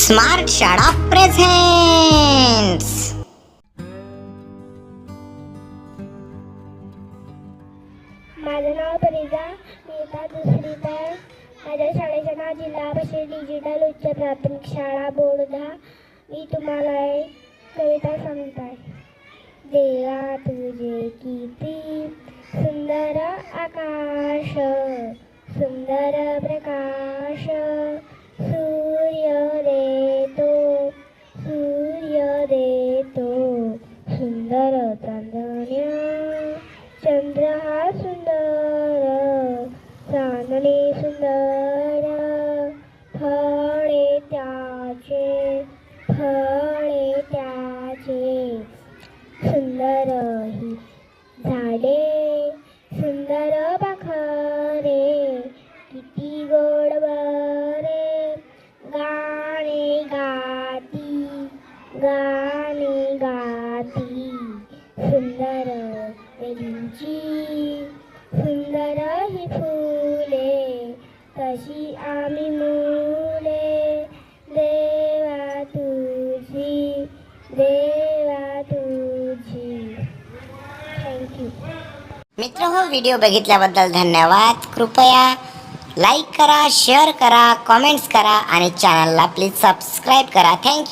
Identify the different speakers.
Speaker 1: Smart शाळा presents.
Speaker 2: माझं नाव परिजा, मी इयत्ता दुसरीत आहे. माझ्या शाळेचे नाव जिल्हा परिषद डिजिटल उच्च प्राथमिक शाळा बोर्डा. मी तुम्हाला एक कविता सांगत आहे. देवा तुझे किती सुंदर आकाश, सुंदर प्रकाश, सूर्य देतो सुंदर चांदण्या, चंद्र हा सुंदर, चांदणे सुंदर, फळे त्याचे सुंदर ही झाडे, सुंदर पाखरे, किती गोड बरे, गाणे गाती सुंदर वेलींची, सुंदर ही फुले, तशी आम्ही मुले, देवा तुझी थँक्यू.
Speaker 1: मित्र हो, व्हिडिओ बघितल्याबद्दल धन्यवाद. कृपया लाईक करा, शेअर करा, कमेंट्स करा आणि चॅनलला प्लीज सबस्क्राईब करा. थँक्यू.